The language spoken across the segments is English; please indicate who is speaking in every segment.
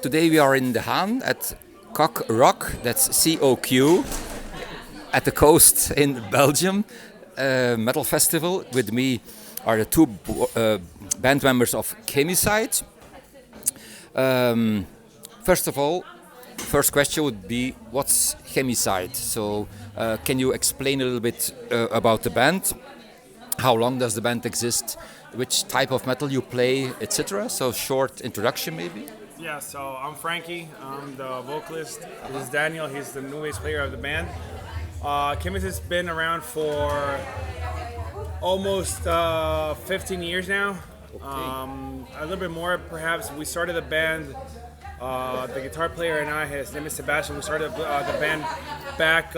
Speaker 1: Today we are in the Haan at Coq Rock, that's COQ, at the coast in Belgium, metal festival. With me are the two band members of Chemicide. First of all, first question would be, what's Chemicide? So can you explain a little bit about the band? How long does the band exist? Which type of metal you play, etc. So short introduction maybe.
Speaker 2: Yeah, so I'm Frankie. I'm the vocalist. This is Daniel. He's the newest player of the band. Chemicide has been around for almost 15 years now.
Speaker 1: Okay.
Speaker 2: A little bit more, perhaps. We started the band. The guitar player and I, his name is Sabastián. We started the band back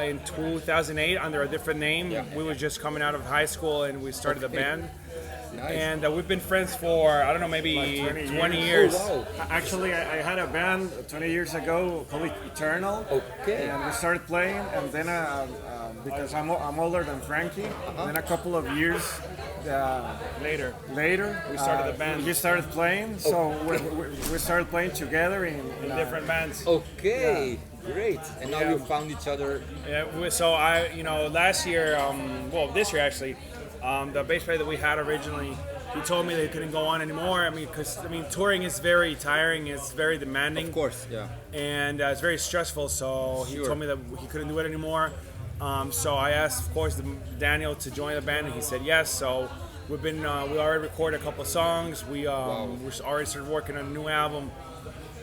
Speaker 2: in 2008 under a different name.
Speaker 1: Yeah.
Speaker 2: We were just coming out of high school and we started the band.
Speaker 1: Nice.
Speaker 2: And we've been friends for, I don't know, maybe
Speaker 3: Like
Speaker 2: 20 years.
Speaker 1: Oh, wow.
Speaker 3: Actually, I had a band 20 years ago called Eternal,
Speaker 1: Okay.
Speaker 3: and we started playing. And then, because I'm older than Frankie, then a couple of years
Speaker 2: Later.
Speaker 3: later,
Speaker 2: We started the band.
Speaker 3: He started playing, so we started playing together in
Speaker 2: Different bands.
Speaker 1: Okay, great. And now
Speaker 2: Yeah.
Speaker 1: you found each other.
Speaker 2: So last year, this year actually, the bass player that we had originally, he told me that he couldn't go on anymore. Because touring is very tiring. It's very demanding.
Speaker 1: Of course, yeah.
Speaker 2: And it's very stressful. So he
Speaker 1: Sure.
Speaker 2: told me that he couldn't do it anymore. So I asked, of course, Daniel to join the band, and he said yes. So we already recorded a couple of songs. We already started working on a new album,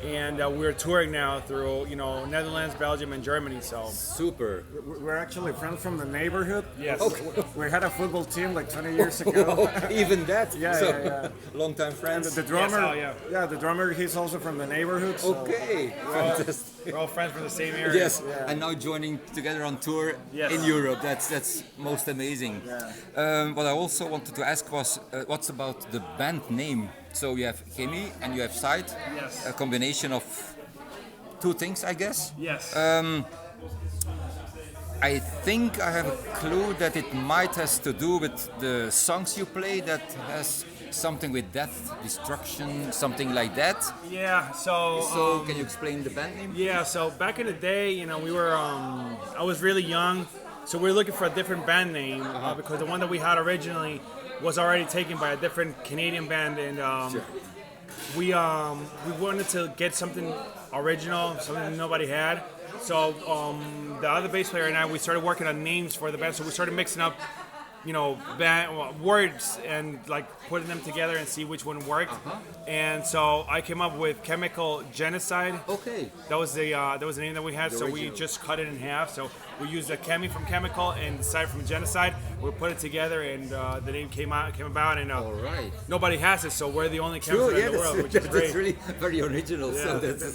Speaker 2: and we're touring now through Netherlands, Belgium, and Germany. So
Speaker 1: Super.
Speaker 3: We're actually friends from the neighborhood.
Speaker 2: yes.
Speaker 3: We had a football team like 20 years ago.
Speaker 1: Even that.
Speaker 3: Yeah,
Speaker 1: So,
Speaker 3: yeah.
Speaker 1: long time friends.
Speaker 3: The drummer,
Speaker 2: Yes, yeah.
Speaker 3: the drummer, he's also from the neighborhood. So.
Speaker 1: Okay. Fantastic.
Speaker 2: We're all friends from the same area.
Speaker 1: Yes, and now joining together on tour
Speaker 2: Yes.
Speaker 1: in Europe. That's most amazing. What I also wanted to ask was, what's about the band name? So you have Chemi and you have Side,
Speaker 2: Yes.
Speaker 1: a combination of two things, I guess.
Speaker 2: Yes.
Speaker 1: I think I have a clue that it might has to do with the songs you play, that has something with death, destruction, something like that.
Speaker 2: Yeah.
Speaker 1: So can you explain the band name?
Speaker 2: Yeah. So back in the day, we were. I was really young, so we were looking for a different band name because the one that we had originally was already taken by a different Canadian band, and
Speaker 1: Sure.
Speaker 2: we wanted to get something original, something that nobody had. So the other bass player and I, we started working on names for the band. So we started mixing up, words and like putting them together and see which one worked. And so I came up with Chemical Genocide.
Speaker 1: Okay.
Speaker 2: That was the name that we had. So we
Speaker 1: original.
Speaker 2: just cut it in half. So we used the Chemi from Chemical and the Side from Genocide. We put it together, and the name came about. And
Speaker 1: All right.
Speaker 2: nobody has it, so we're the only
Speaker 1: Sure,
Speaker 2: chemical
Speaker 1: yeah,
Speaker 2: in the world, which is
Speaker 1: that's
Speaker 2: great.
Speaker 1: really very original. So that's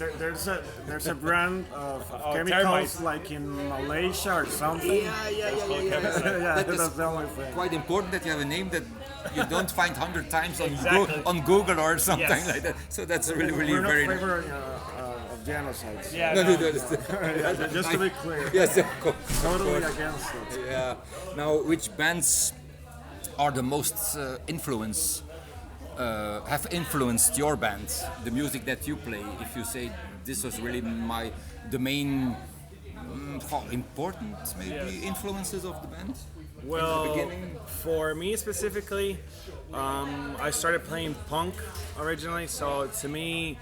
Speaker 3: There's a brand of chemicals
Speaker 2: termites.
Speaker 3: like in Malaysia or something.
Speaker 1: That is
Speaker 3: That's the only thing.
Speaker 1: quite important that you have a name that you don't find 100 times on,
Speaker 2: Exactly.
Speaker 1: on Google or something
Speaker 2: Yes.
Speaker 1: like that. So that's really, really
Speaker 3: We're not
Speaker 1: very
Speaker 3: favor of genocides.
Speaker 2: Yeah,
Speaker 1: No,
Speaker 2: no.
Speaker 3: Just to be clear.
Speaker 1: Yes, of course.
Speaker 3: Totally against it.
Speaker 1: Yeah. Now, which bands are the most have influenced your band, the music that you play? If you say this was really the main important maybe influences of the band.
Speaker 2: Well,
Speaker 1: beginning?
Speaker 2: for me specifically, I started playing punk originally. So to me,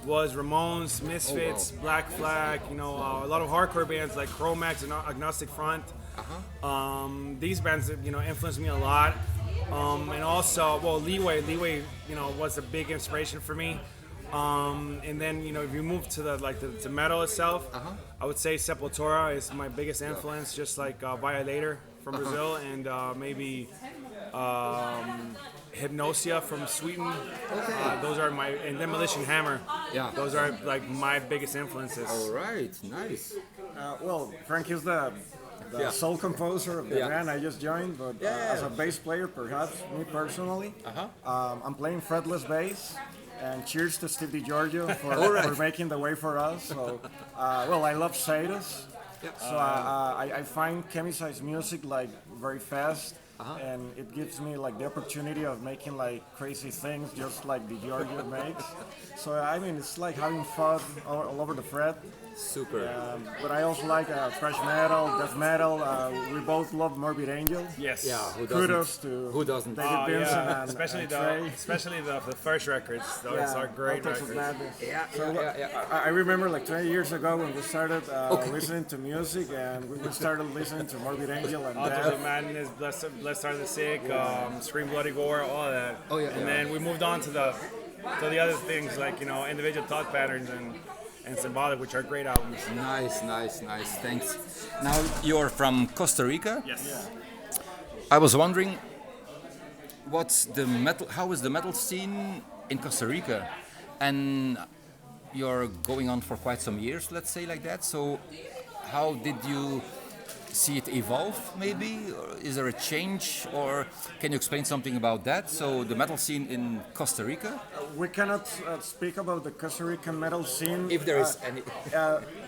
Speaker 2: was Ramones, Misfits, Black Flag. A lot of hardcore bands like Chromax and Agnostic Front. These bands, influenced me a lot. And also, Leeway, was a big inspiration for me. And then, if you move to the metal itself, I would say Sepultura is my biggest influence, just like Violator from Brazil, and maybe Hypnosia from Sweden. Those are and Demolition Hammer.
Speaker 1: Yeah.
Speaker 2: Those are like my biggest influences.
Speaker 1: All right, nice.
Speaker 3: Well, Frank is the sole composer of the
Speaker 1: Yeah.
Speaker 3: band I just joined, but as a bass player, perhaps, me personally, I'm playing fretless bass. And cheers to Steve DiGiorgio for making the way for us. So, I love Sadus.
Speaker 1: Yep.
Speaker 3: So I find Chemicide's music like very fast, and it gives me like the opportunity of making like crazy things, just like the Giorgio makes. So I mean, it's like having fun all over the fret.
Speaker 1: Super.
Speaker 3: But I also like thrash metal, death metal. We both love Morbid Angel.
Speaker 2: Yes.
Speaker 1: Yeah.
Speaker 3: Kudos to
Speaker 1: Who doesn't?
Speaker 3: David Benson
Speaker 2: Yeah.
Speaker 3: and
Speaker 2: Especially
Speaker 3: Trey.
Speaker 2: the first records. Those are great
Speaker 3: All Types of
Speaker 2: records.
Speaker 3: Madness.
Speaker 1: Yeah.
Speaker 3: I remember like 20 years ago when we started listening to music, and we started listening to Morbid Angel and
Speaker 2: All Types
Speaker 3: Death.
Speaker 2: of Madness, Blessed Are the Sick, Scream Bloody Gore, all of that.
Speaker 1: Oh, yeah.
Speaker 2: And then we moved on to the other things like Individual Thought Patterns and Symbolic, which are great albums.
Speaker 1: Nice. Thanks. Now you're from Costa Rica.
Speaker 2: Yes.
Speaker 1: I was wondering, how is the metal scene in Costa Rica? And you're going on for quite some years, let's say like that. So how did you see it evolve maybe? Or is there a change, or can you explain something about that? So the metal scene in Costa Rica?
Speaker 3: We cannot speak about the Costa Rican metal scene
Speaker 1: If there is any.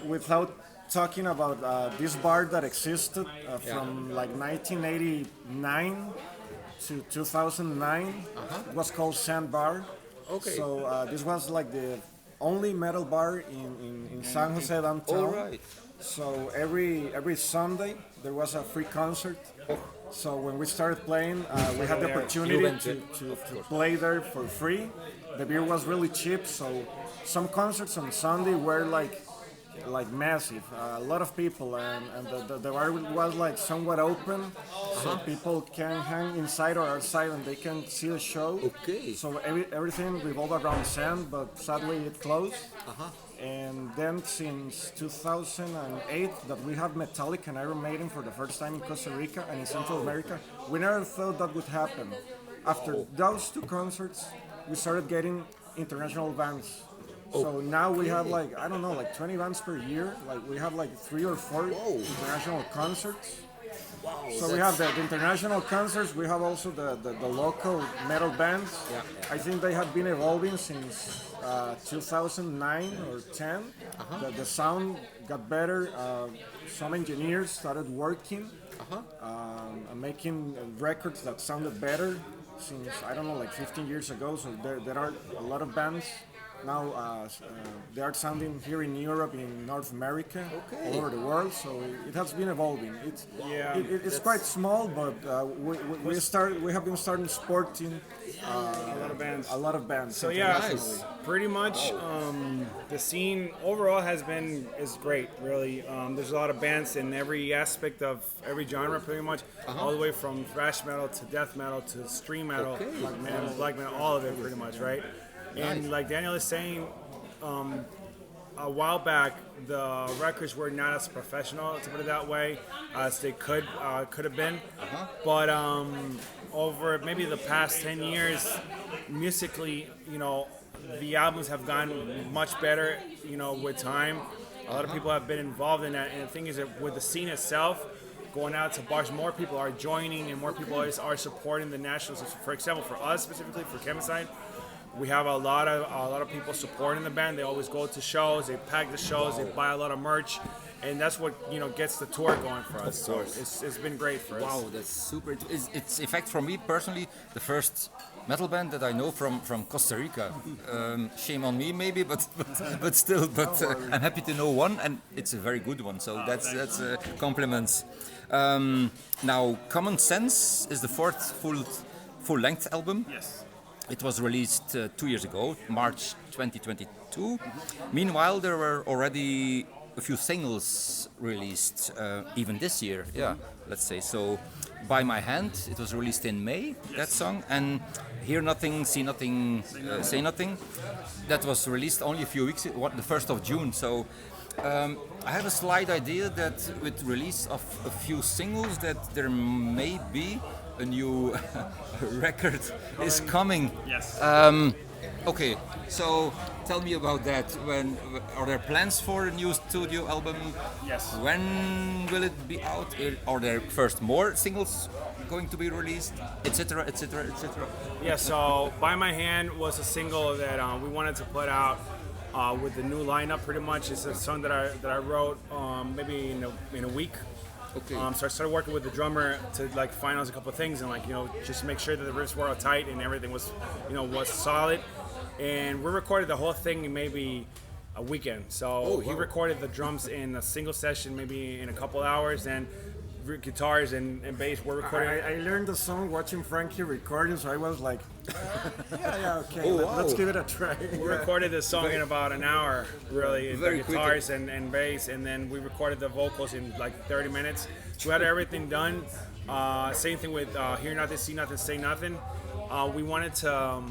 Speaker 3: without talking about this bar that existed from like 1989 to 2009. It was called Sand Bar.
Speaker 1: Okay.
Speaker 3: So this was like the only metal bar in San Jose downtown.
Speaker 1: All right.
Speaker 3: So every Sunday there was a free concert. So when we started playing, we had the opportunity to play there for free. The beer was really cheap, so some concerts on Sunday were like massive. A lot of people, and the bar was like somewhat open, so people can hang inside or outside and they can see the show.
Speaker 1: Okay.
Speaker 3: So everything revolved around Sand, but sadly it closed. And then since 2008 that we have Metallica and Iron Maiden for the first time in Costa Rica and in Central America, we never thought that would happen. After those two concerts, we started getting international bands. So now we have like, I don't know, like 20 bands per year. Like we have like 3 or 4 international concerts. So we have the international concerts. We have also the local metal bands. I think they have been evolving since 2009 or 10. The sound got better. Some engineers started working and making records that sounded better since, I don't know, like 15 years ago. So there are a lot of bands now they are sounding here in Europe, in North America, all over the world. So it has been evolving. It's quite small, but we have been starting sporting a lot of bands.
Speaker 2: So pretty much the scene overall is great. Really, there's a lot of bands in every aspect of every genre, pretty much, all the way from thrash metal to death metal to stream metal and black metal, all of it, pretty much, right? And like Daniel is saying, a while back, the records were not as professional, to put it that way, as they could have been. But over maybe the past 10 years, musically, the albums have gotten much better, with time. A lot of people have been involved in that. And the thing is that with the scene itself, going out to bars, more people are joining and more people are supporting the nationals. So for example, for us specifically, for Chemicide, we have a lot of people supporting the band. They always go to shows, they pack the shows, they buy a lot of merch, and that's what gets the tour going for us. So it's been great for us.
Speaker 1: Wow, that's super. It's in fact for me personally the first metal band that I know from Costa Rica. Shame on me maybe, but still. But I'm happy to know one, and it's a very good one. So that's compliments. Now, Common Sense is the fourth full-length album.
Speaker 2: Yes.
Speaker 1: It was released 2 years ago, March 2022. Meanwhile, there were already a few singles released, even this year. Let's say so. By My Hand, it was released in May. That song, and Hear Nothing, See Nothing, Say Nothing. That was released only a few weeks, the 1st of June. So. I have a slight idea that with release of a few singles that there may be a new record is coming.
Speaker 2: Yes.
Speaker 1: Okay, so tell me about that. When are there plans for a new studio album?
Speaker 2: Yes.
Speaker 1: When will it be out? Are there first more singles going to be released, etc., etc., etc.?
Speaker 2: Yeah. So By My Hand was a single that we wanted to put out. With the new lineup, pretty much, it's a song that I wrote maybe in a week,
Speaker 1: Okay.
Speaker 2: So I started working with the drummer to like finalize a couple of things and like just make sure that the riffs were all tight and everything was was solid. And we recorded the whole thing in maybe a weekend. So he recorded the drums in a single session, maybe in a couple hours, and guitars and bass were recorded.
Speaker 3: I learned the song watching Frankie recording, so I was like, okay,
Speaker 1: wow.
Speaker 3: let's give it a try.
Speaker 2: We recorded the song in about an hour, really,
Speaker 1: Very
Speaker 2: the guitars and bass, and then we recorded the vocals in like 30 minutes. So we had everything done. Same thing with Hear Nothing, See Nothing, Say Nothing. We wanted to,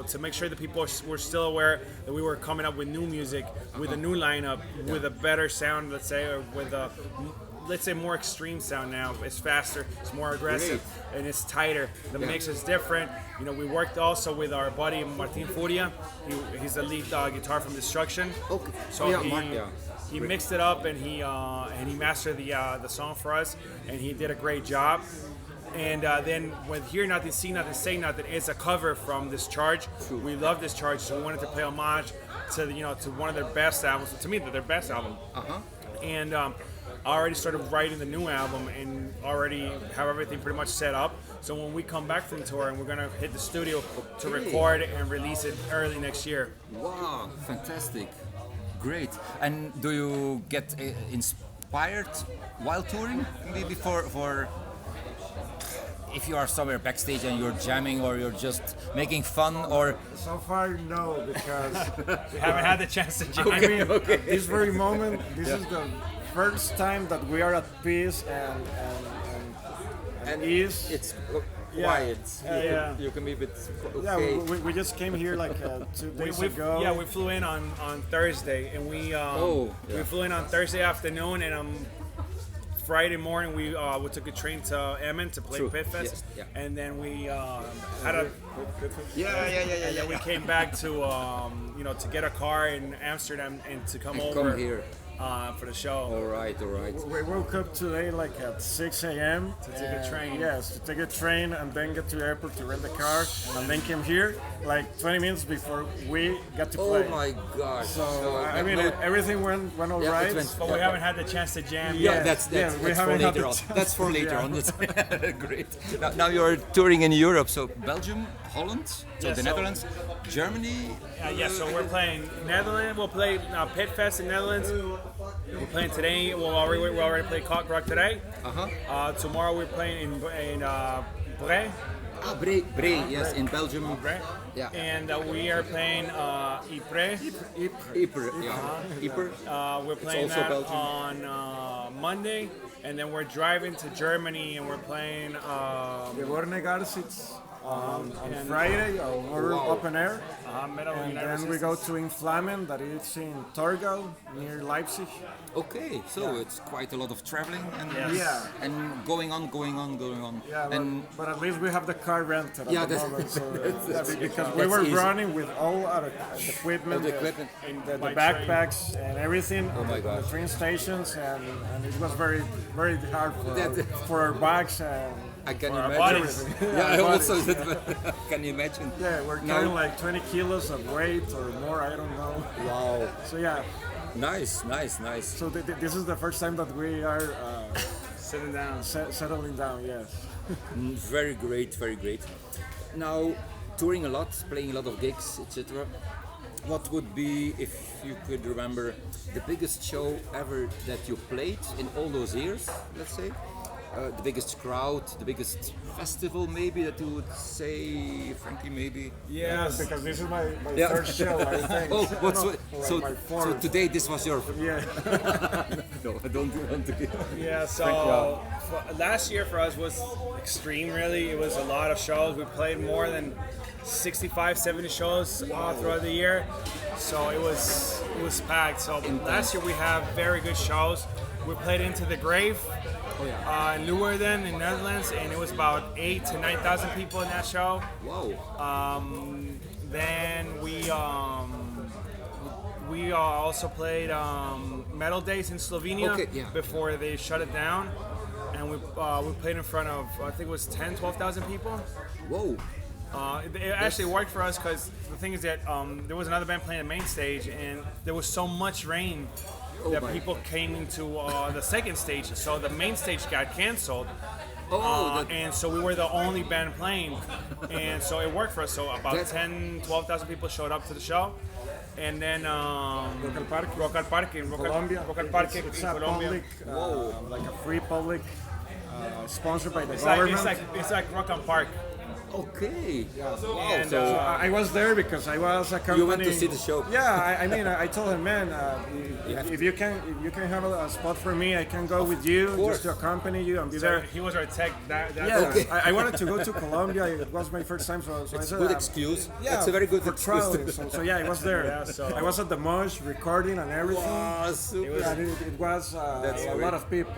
Speaker 2: to make sure that people were still aware that we were coming up with new music, with a new lineup, with a better sound, let's say, or with a more extreme sound now. It's faster, it's more aggressive, and it's tighter. The mix is different. We worked also with our buddy Martin Furia. He's the lead guitar from Destruction.
Speaker 1: Okay.
Speaker 2: So he mixed it up and he mastered the song for us, and he did a great job. And then with Hear Nothing, See Nothing, Say Nothing, it's a cover from Discharge. We love Discharge, so we wanted to pay homage to to one of their best albums. To me, their best album. And I already started writing the new album and already have everything pretty much set up. So when we come back from tour, and we're gonna hit the studio to record and release it early next year.
Speaker 1: Wow, fantastic, great. And do you get inspired while touring? Maybe for if you are somewhere backstage and you're jamming or you're just making fun, or
Speaker 3: So far, no, because
Speaker 2: We haven't had the chance to jam.
Speaker 3: I mean, at this very moment, this is the first time that we are at peace and ease.
Speaker 1: it's quiet.
Speaker 2: Yeah.
Speaker 1: You can be a bit
Speaker 3: Yeah,
Speaker 1: okay.
Speaker 3: we just came here like 2 days ago.
Speaker 2: Yeah, we flew in on Thursday, and we flew in on Thursday afternoon, and Friday morning we took a train to Emmen to play Pit Fest,
Speaker 1: Yes, yeah.
Speaker 2: and then we had a and then we came back to to get a car in Amsterdam and to come over
Speaker 1: Come here.
Speaker 2: For the show.
Speaker 1: All right.
Speaker 3: We woke up today like at 6 a.m.
Speaker 2: To take a train.
Speaker 3: Yes, to take a train and then get to the airport to rent the car, and then came here like 20 minutes before we got to play.
Speaker 1: Oh my gosh.
Speaker 3: So I mean, everything went all
Speaker 1: Yeah,
Speaker 3: right.
Speaker 1: it went-
Speaker 2: But we haven't had the chance to jam
Speaker 1: Yeah,
Speaker 2: yet.
Speaker 1: that's
Speaker 3: we
Speaker 1: for
Speaker 3: haven't had
Speaker 1: later
Speaker 3: the
Speaker 1: on.
Speaker 3: chance.
Speaker 1: That's for later
Speaker 3: Yeah.
Speaker 1: on. That's great. Now you're touring in Europe, so Belgium, Holland, so
Speaker 2: Yeah,
Speaker 1: the
Speaker 2: so-
Speaker 1: Netherlands, Germany.
Speaker 2: So we're playing Netherlands. We'll play Pit Fest in Netherlands. We're playing today. We already played Coq Rock today. Tomorrow we're playing in Bré.
Speaker 1: Bree, yes, in Belgium.
Speaker 2: Bré.
Speaker 1: Yeah.
Speaker 2: And we are playing Ypres.
Speaker 1: Ypres, yeah. Ypres.
Speaker 2: We're playing
Speaker 1: also
Speaker 2: that
Speaker 1: Belgium.
Speaker 2: on Monday, and then we're driving to Germany, and we're playing.
Speaker 3: The Bornegarsitz on Friday, or open air.
Speaker 2: Metal
Speaker 3: And
Speaker 2: United
Speaker 3: then we
Speaker 2: Systems.
Speaker 3: go to Inflamen, that is in Torgau, near Leipzig.
Speaker 1: Okay, so it's quite a lot of traveling and
Speaker 3: Yeah.
Speaker 1: and going on.
Speaker 3: Yeah,
Speaker 1: And
Speaker 3: but at least we have the car rented
Speaker 1: Yeah,
Speaker 3: at the
Speaker 1: that's-
Speaker 3: moment. So, because we
Speaker 1: that's
Speaker 3: were
Speaker 1: easy.
Speaker 3: running with all our equipment,
Speaker 1: the equipment.
Speaker 3: the
Speaker 2: by
Speaker 3: backpacks and everything
Speaker 1: Oh my
Speaker 3: at the
Speaker 1: gosh.
Speaker 3: train stations, and it was very, very hard for our backs and
Speaker 1: I can
Speaker 2: our
Speaker 1: imagine.
Speaker 2: bodies.
Speaker 1: Yeah, I
Speaker 3: Our
Speaker 1: also
Speaker 3: bodies.
Speaker 1: can you imagine.
Speaker 3: Yeah, we're
Speaker 1: Now-
Speaker 3: carrying like 20 kilos of weight or more, I don't know.
Speaker 1: Wow,
Speaker 3: So yeah,
Speaker 1: nice.
Speaker 3: so this is the first time that we are
Speaker 2: Sitting down.
Speaker 3: settling down, yes.
Speaker 1: Very great. Now, touring a lot, playing a lot of gigs, etc. What would be, if you could remember, the biggest show ever that you played in all those years, let's say? The biggest crowd, the biggest festival, maybe, that you would say, Frankie, maybe?
Speaker 2: Yes.
Speaker 3: Because this is my
Speaker 1: Yeah.
Speaker 3: first show, I think.
Speaker 1: Oh, what's
Speaker 3: No,
Speaker 1: so,
Speaker 3: my
Speaker 1: so
Speaker 3: fourth.
Speaker 1: today this was your...
Speaker 3: Yeah.
Speaker 1: No, I don't want to get...
Speaker 2: Yeah, so last year for us was extreme, really. It was a lot of shows. We played more than 65, 70 shows throughout the year. So it was packed. So last year we have very good shows. We played Into the Grave in Leeuwarden in Netherlands, and it was about 8,000 to 9,000 people in that show.
Speaker 1: Wow.
Speaker 2: Then we also played Metal Days in Slovenia
Speaker 1: Okay, yeah.
Speaker 2: before they shut it down, and we played in front of I think it was 10,000, 12,000 people.
Speaker 1: Whoa.
Speaker 2: It actually worked for us because the thing is that there was another band playing the main stage, and there was so much rain that people came into the second stage. So the main stage got canceled. And so we were the only band playing, and so it worked for us. So about 12,000 people showed up to the show, and then Rock al Parque in
Speaker 3: Colombia.
Speaker 2: Rock al Parque
Speaker 3: It's
Speaker 2: in
Speaker 3: a
Speaker 2: Colombia.
Speaker 3: public, like a free public, sponsored by the government.
Speaker 2: It's like Rock al Parque.
Speaker 1: Okay. Wow.
Speaker 2: And,
Speaker 1: So
Speaker 3: I was there because I was accompanying.
Speaker 1: you went to see the show.
Speaker 3: Yeah, I mean, I told him, man, if you can have a spot for me, I can go with you just to accompany you and be
Speaker 2: So
Speaker 3: there.
Speaker 2: he was our tech.
Speaker 3: Yeah, I wanted to go to Colombia. It was my first time, so
Speaker 1: it's
Speaker 3: I
Speaker 1: a
Speaker 3: said,
Speaker 1: good excuse.
Speaker 3: Yeah,
Speaker 1: That's a very good
Speaker 3: for
Speaker 1: excuse.
Speaker 3: traveling. So yeah, I was there.
Speaker 2: Yeah, so-
Speaker 3: I was at the Mosh recording and everything.
Speaker 1: Wow, super.
Speaker 3: Yeah, it was
Speaker 1: That's
Speaker 3: a
Speaker 1: great.
Speaker 3: lot of people.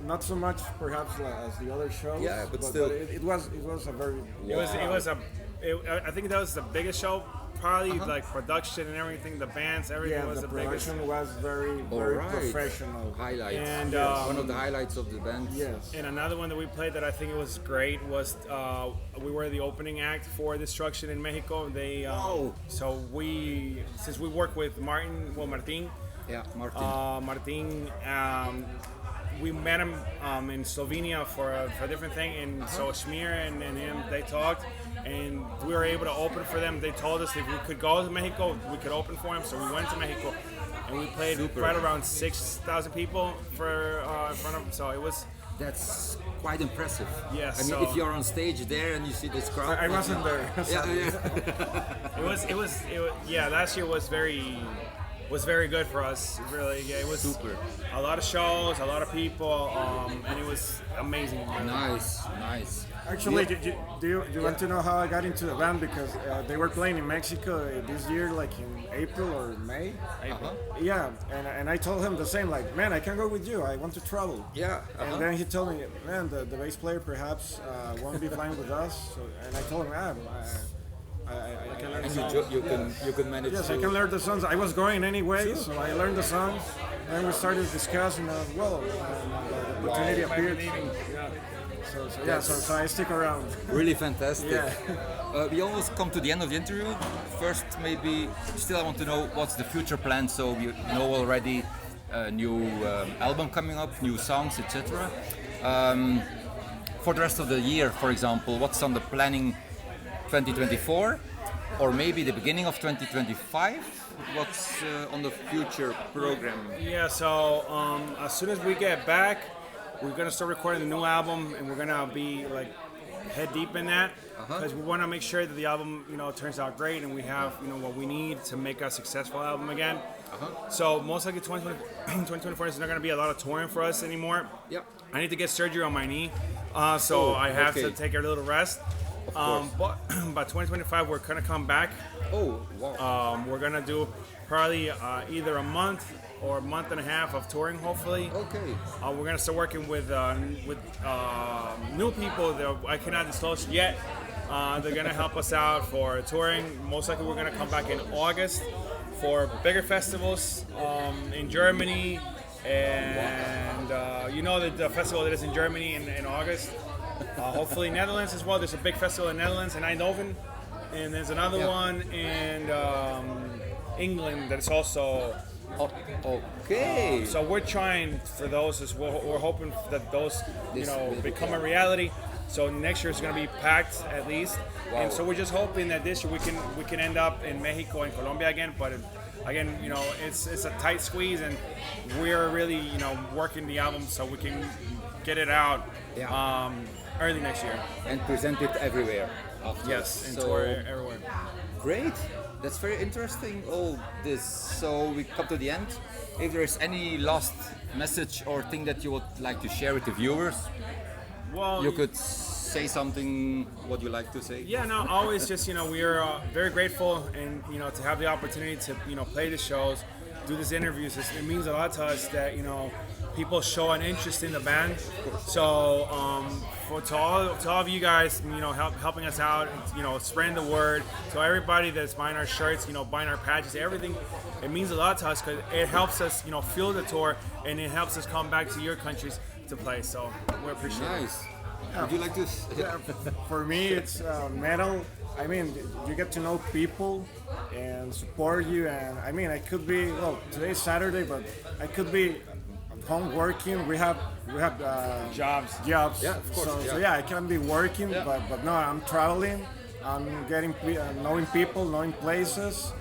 Speaker 3: Not so much perhaps as the other shows.
Speaker 1: Yeah, but still.
Speaker 3: it was a very.
Speaker 2: I think that was the biggest show. Probably like production and everything, the bands, everything
Speaker 3: Yeah,
Speaker 2: was
Speaker 3: the
Speaker 2: the biggest.
Speaker 3: production was very
Speaker 1: Alright.
Speaker 3: professional.
Speaker 1: Highlights.
Speaker 2: And,
Speaker 1: One of the highlights of the band.
Speaker 3: Yes.
Speaker 2: And another one that we played that I think it was great was we were the opening act for Destruction in Mexico. They so since we work with Martin.
Speaker 1: Yeah, Martin.
Speaker 2: Martin, we met him in Slovenia for a different thing, and so Schmier and him, they talked, and we were able to open for them. They told us if we could go to Mexico, we could open for him, so we went to Mexico, and we played right around 6,000 people in front of them, so it was...
Speaker 1: That's quite impressive.
Speaker 2: Yes,
Speaker 1: I mean,
Speaker 2: so-
Speaker 1: if you're on stage there and you see this crowd.
Speaker 3: I wasn't there.
Speaker 2: It was last year was very good for us. Really, yeah, it was
Speaker 1: Super.
Speaker 2: A lot of shows, a lot of people, and it was amazing.
Speaker 1: Nice.
Speaker 3: Actually, do you want to know how I got into the band? Because they were playing in Mexico this year, like in April or May. Yeah, and I told him the same, like, man, I can go with you. I want to travel.
Speaker 1: Yeah.
Speaker 3: And then he told me, man, the bass player perhaps won't be flying with us. So, and I told him, I can learn the songs.
Speaker 1: You can manage.
Speaker 3: Yes,
Speaker 1: to,
Speaker 3: I can learn the songs. I was going anyway, so I learned the songs. Then we started discussing, and the opportunity appeared. So I stick around.
Speaker 1: Really fantastic.
Speaker 3: Yeah.
Speaker 1: We almost come to the end of the interview. First, maybe still I want to know what's the future plan. So you know already a new album coming up, new songs, etc. For the rest of the year, for example, what's on the planning 2024, or maybe the beginning of 2025? What's on the future program?
Speaker 2: Yeah, so as soon as we get back, we're gonna start recording the new album, and we're gonna be like head deep in that because we want to make sure that the album, turns out great, and we have, what we need to make a successful album again. So most likely 2024 is not gonna be a lot of touring for us anymore.
Speaker 1: Yep.
Speaker 2: I need to get surgery on my knee, so I have to take a little rest. But by 2025, we're gonna come back.
Speaker 1: Oh, wow.
Speaker 2: We're gonna do probably either a month or a month and a half of touring, hopefully.
Speaker 1: Okay.
Speaker 2: We're gonna start working with new people that I cannot disclose yet. They're gonna help us out for touring. Most likely, we're gonna come back in August for bigger festivals in Germany, and the festival that is in Germany in August. Hopefully Netherlands as well. There's a big festival in Netherlands in Eindhoven, and there's another one in England that's also.
Speaker 1: Okay.
Speaker 2: So we're trying for those as well. We're hoping that those become a reality. So next year is going to be packed at least, and so we're just hoping that this year we can end up in Mexico and Colombia again. But again, it's a tight squeeze, and we're really working the album so we can get it out. Early next year.
Speaker 1: And present it everywhere.
Speaker 2: Yes, and tour everywhere.
Speaker 1: Great. That's very interesting. All this. So we come to the end. If there is any last message or thing that you would like to share with the viewers,
Speaker 2: well,
Speaker 1: you could say something. What you like to say?
Speaker 2: Yeah, no, always just we are very grateful, and to have the opportunity to play the shows, do these interviews. It means a lot to us that people show an interest in the band. So to all of you guys, helping us out, spreading the word. So everybody that's buying our shirts, buying our patches, everything, it means a lot to us because it helps us, fuel the tour, and it helps us come back to your countries to play. So we appreciate it.
Speaker 1: Nice. Would you like to?
Speaker 3: Yeah, for me, it's metal. I mean, you get to know people and support you. And I mean, I could be today's Saturday, but I could be at home working. We have
Speaker 2: Jobs.
Speaker 3: jobs.
Speaker 1: Yeah, of course,
Speaker 3: So,
Speaker 1: yeah.
Speaker 3: so yeah, I can be working, but no, I'm traveling. I'm getting knowing people, knowing places.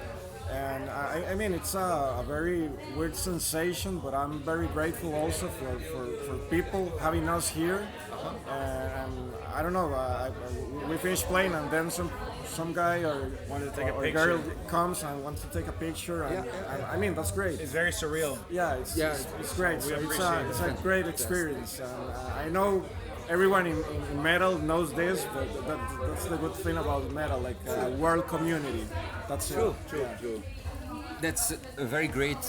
Speaker 3: And I mean, it's a very weird sensation, but I'm very grateful also for people having us here. And I don't know, we finished playing, and then some guy or
Speaker 2: Wanted to take a
Speaker 3: or
Speaker 2: picture.
Speaker 3: girl comes and wants to take a picture. And, I mean, that's great.
Speaker 2: It's very surreal.
Speaker 3: Yeah, it's great. So
Speaker 2: appreciate
Speaker 3: it's a great experience. And I know everyone in metal knows this, but that's the good thing about metal, like world community. That's
Speaker 1: True.
Speaker 3: Yeah.
Speaker 1: That's a very great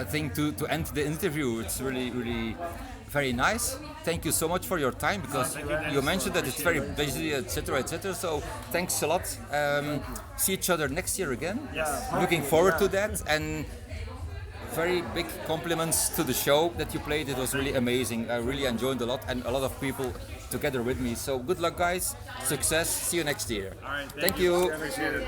Speaker 1: thing to end the interview. It's really very nice. Thank you so much for your time, because you mentioned that it's very busy, etc., etc. So thanks a lot. See each other next year again.
Speaker 3: Yeah,
Speaker 1: Looking forward to that, and very big compliments to the show that you played. It was really amazing. I really enjoyed a lot, and a lot of people together with me. So good luck, guys. Success. See you next year.
Speaker 2: All right.
Speaker 1: Thank you.
Speaker 2: Appreciate it.